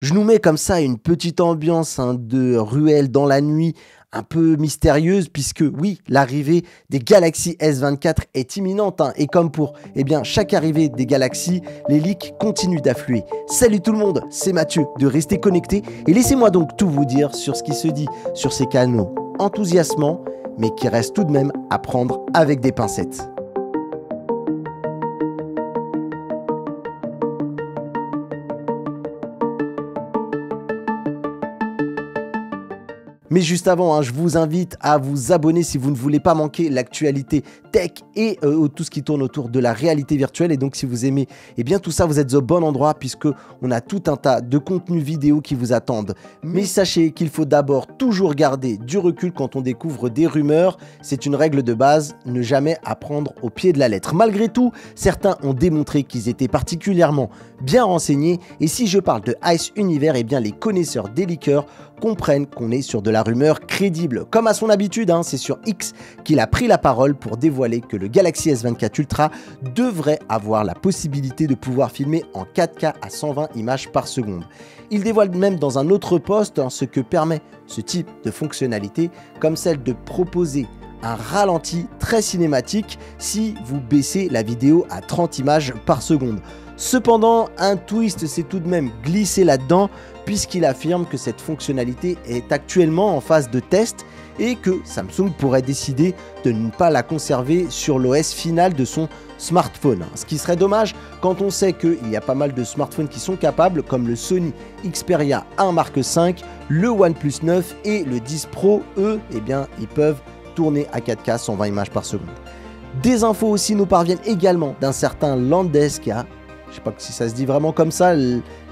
Je nous mets comme ça une petite ambiance de ruelle dans la nuit, un peu mystérieuse, puisque oui, l'arrivée des Galaxy S24 est imminente. Et comme pour chaque arrivée des Galaxies, les leaks continuent d'affluer. Salut tout le monde, c'est Mathieu de Rester Connecté. Et laissez-moi donc tout vous dire sur ce qui se dit sur ces canaux enthousiasmants, mais qui restent tout de même à prendre avec des pincettes. Mais juste avant, je vous invite à vous abonner si vous ne voulez pas manquer l'actualité tech et tout ce qui tourne autour de la réalité virtuelle. Et donc, si vous aimez tout ça, vous êtes au bon endroit puisque on a tout un tas de contenus vidéo qui vous attendent. Mais sachez qu'il faut d'abord toujours garder du recul quand on découvre des rumeurs. C'est une règle de base, ne jamais apprendre au pied de la lettre. Malgré tout, certains ont démontré qu'ils étaient particulièrement bien renseignés. Et si je parle de Ice Universe, les connaisseurs des liqueurs comprennent qu'on est sur de la rumeur crédible. Comme à son habitude, c'est sur X qu'il a pris la parole pour dévoiler que le Galaxy S24 Ultra devrait avoir la possibilité de pouvoir filmer en 4K à 120 images par seconde. Il dévoile même dans un autre post ce que permet ce type de fonctionnalité, comme celle de proposer un ralenti très cinématique si vous baissez la vidéo à 30 images par seconde. Cependant, un twist s'est tout de même glissé là-dedans puisqu'il affirme que cette fonctionnalité est actuellement en phase de test et que Samsung pourrait décider de ne pas la conserver sur l'OS final de son smartphone. Ce qui serait dommage quand on sait qu'il y a pas mal de smartphones qui sont capables, comme le Sony Xperia 1 Mark V, le OnePlus 9 et le 10 Pro, eux, ils peuvent tourner à 4K 120 images par seconde. Des infos aussi nous parviennent également d'un certain Landeska, je ne sais pas si ça se dit vraiment comme ça,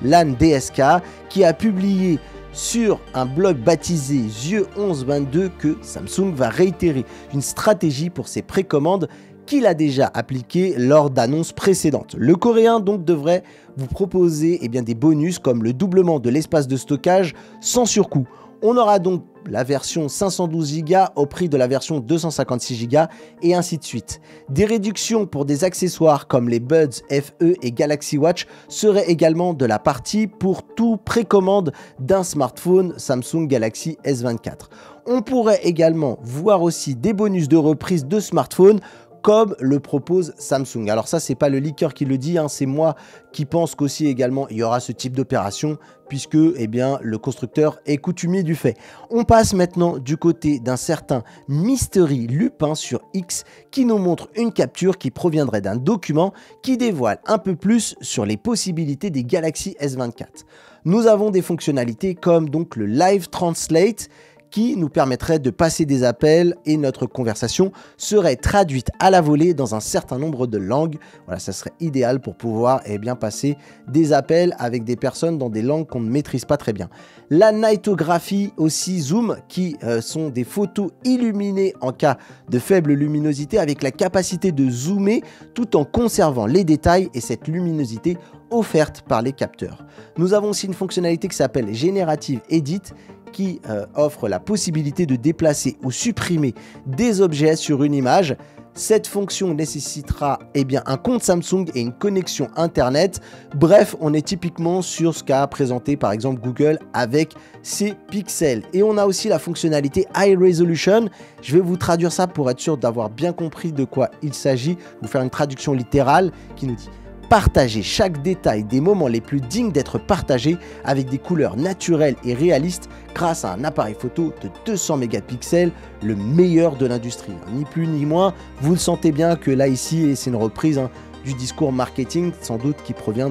LANDSK, qui a publié sur un blog baptisé Yeux 1122 que Samsung va réitérer une stratégie pour ses précommandes qu'il a déjà appliquée lors d'annonces précédentes. Le coréen donc devrait vous proposer des bonus comme le doublement de l'espace de stockage sans surcoût. On aura donc la version 512 Go au prix de la version 256 Go et ainsi de suite. Des réductions pour des accessoires comme les Buds FE et Galaxy Watch seraient également de la partie pour tout précommande d'un smartphone Samsung Galaxy S24. On pourrait également voir aussi des bonus de reprise de smartphones comme le propose Samsung. Alors ça, c'est pas le leaker qui le dit, c'est moi qui pense qu'aussi également il y aura ce type d'opération puisque le constructeur est coutumier du fait. On passe maintenant du côté d'un certain Mystery Lupin sur X qui nous montre une capture qui proviendrait d'un document qui dévoile un peu plus sur les possibilités des Galaxy S24. Nous avons des fonctionnalités comme donc le Live Translate qui nous permettrait de passer des appels et notre conversation serait traduite à la volée dans un certain nombre de langues. Voilà, ça serait idéal pour pouvoir passer des appels avec des personnes dans des langues qu'on ne maîtrise pas très bien. La Nightographie aussi Zoom qui sont des photos illuminées en cas de faible luminosité avec la capacité de zoomer tout en conservant les détails et cette luminosité offerte par les capteurs. Nous avons aussi une fonctionnalité qui s'appelle Generative Edit qui offre la possibilité de déplacer ou supprimer des objets sur une image. Cette fonction nécessitera un compte Samsung et une connexion internet. Bref, on est typiquement sur ce qu'a présenté par exemple Google avec ses pixels. Et on a aussi la fonctionnalité High Resolution. Je vais vous traduire ça pour être sûr d'avoir bien compris de quoi il s'agit. Vous faire une traduction littérale qui nous dit: partager chaque détail des moments les plus dignes d'être partagés avec des couleurs naturelles et réalistes grâce à un appareil photo de 200 mégapixels, le meilleur de l'industrie. Ni plus ni moins, vous le sentez bien que là ici, c'est une reprise du discours marketing sans doute qui provient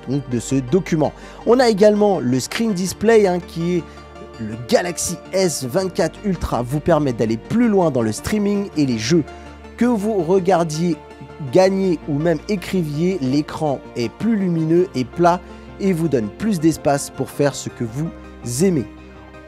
de ce document. On a également le Screen Display qui est le Galaxy S24 Ultra vous permet d'aller plus loin dans le streaming et les jeux. Que vous regardiez, gagniez ou même écriviez, l'écran est plus lumineux et plat et vous donne plus d'espace pour faire ce que vous aimez.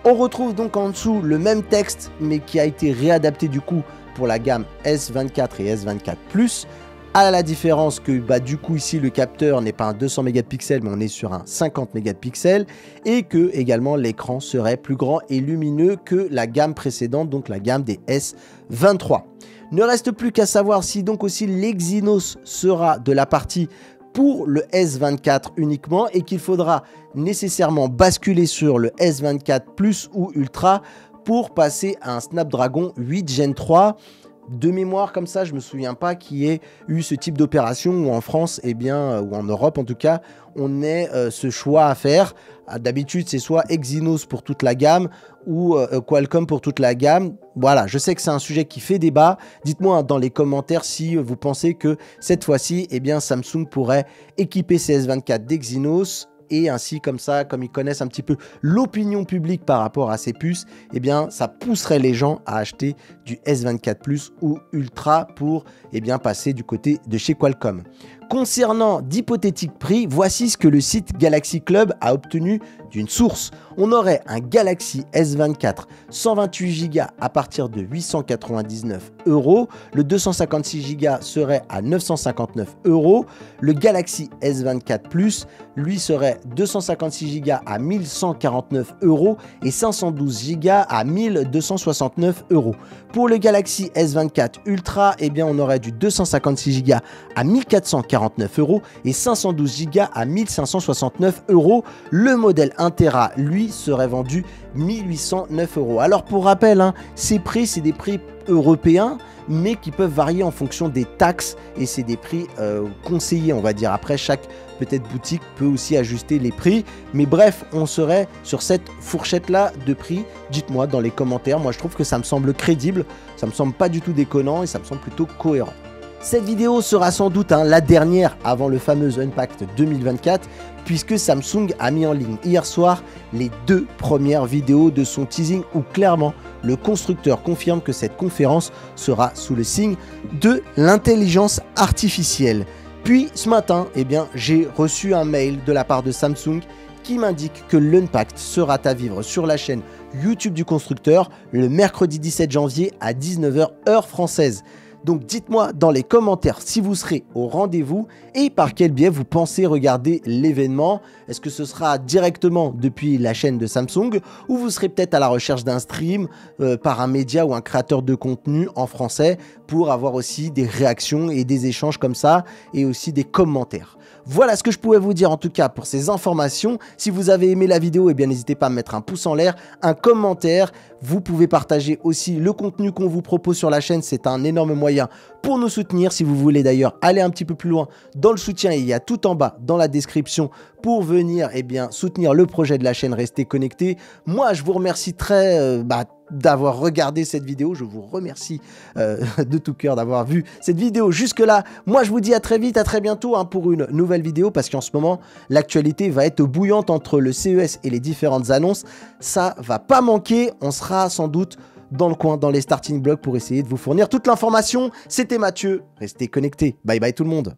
On retrouve donc en dessous le même texte mais qui a été réadapté du coup pour la gamme S24 et S24 Plus, à la différence que du coup ici le capteur n'est pas un 200 mégapixels mais on est sur un 50 mégapixels et que également l'écran serait plus grand et lumineux que la gamme précédente, donc la gamme des S23. Ne reste plus qu'à savoir si donc aussi l'Exynos sera de la partie pour le S24 uniquement et qu'il faudra nécessairement basculer sur le S24 Plus ou Ultra pour passer à un Snapdragon 8 Gen 3. De mémoire comme ça, je me souviens pas qui ait eu ce type d'opération où en France, eh bien, ou en Europe en tout cas, on ait ce choix à faire. D'habitude, c'est soit Exynos pour toute la gamme ou Qualcomm pour toute la gamme. Voilà, je sais que c'est un sujet qui fait débat. Dites-moi dans les commentaires si vous pensez que cette fois-ci, eh bien, Samsung pourrait équiper ses S24 d'Exynos. Et ainsi, comme ça, comme ils connaissent un petit peu l'opinion publique par rapport à ces puces, eh bien, ça pousserait les gens à acheter du S24 Plus ou Ultra pour eh bien, passer du côté de chez Qualcomm. Concernant d'hypothétiques prix, voici ce que le site Galaxy Club a obtenu d'une source. On aurait un Galaxy S24 128 Go à partir de 899 €. Le 256 Go serait à 959 €. Le Galaxy S24 Plus, lui, serait 256 Go à 1149 € et 512 Go à 1269 €. Pour le Galaxy S24 Ultra, eh bien, on aurait du 256 Go à 1449 € et 512 Go à 1569 €. Le modèle 1 Tera, lui, serait vendu 1809 €. Alors pour rappel, hein, ces prix, c'est des prix européens, mais qui peuvent varier en fonction des taxes et c'est des prix conseillés, on va dire. Après, chaque peut-être boutique peut aussi ajuster les prix, mais bref, on serait sur cette fourchette-là de prix. Dites-moi dans les commentaires, moi je trouve que ça me semble crédible, ça me semble pas du tout déconnant et ça me semble plutôt cohérent. Cette vidéo sera sans doute la dernière avant le fameux Unpacked 2024 puisque Samsung a mis en ligne hier soir les 2 premières vidéos de son teasing où clairement le constructeur confirme que cette conférence sera sous le signe de l'intelligence artificielle. Puis ce matin, eh bien, j'ai reçu un mail de la part de Samsung qui m'indique que l'Unpacked sera à vivre sur la chaîne YouTube du constructeur le mercredi 17 janvier à 19 h heure française. Donc dites-moi dans les commentaires si vous serez au rendez-vous et par quel biais vous pensez regarder l'événement. Est-ce que ce sera directement depuis la chaîne de Samsung ou vous serez peut-être à la recherche d'un stream par un média ou un créateur de contenu en français pour avoir aussi des réactions et des échanges comme ça et aussi des commentaires. Voilà ce que je pouvais vous dire en tout cas pour ces informations. Si vous avez aimé la vidéo, eh bien n'hésitez pas à mettre un pouce en l'air, un commentaire. Vous pouvez partager aussi le contenu qu'on vous propose sur la chaîne. C'est un énorme moyen pour nous soutenir. Si vous voulez d'ailleurs aller un petit peu plus loin dans le soutien, il y a tout en bas dans la description pour venir eh bien, soutenir le projet de la chaîne Restez Connectés. Moi, je vous remercie très d'avoir regardé cette vidéo. Je vous remercie de tout cœur d'avoir vu cette vidéo jusque-là. Moi, je vous dis à très vite, à très bientôt pour une nouvelle vidéo parce qu'en ce moment, l'actualité va être bouillante entre le CES et les différentes annonces. Ça va pas manquer. On sera sans doute dans le coin, dans les starting blocks pour essayer de vous fournir toute l'information. C'était Mathieu. Restez connectés. Bye bye tout le monde.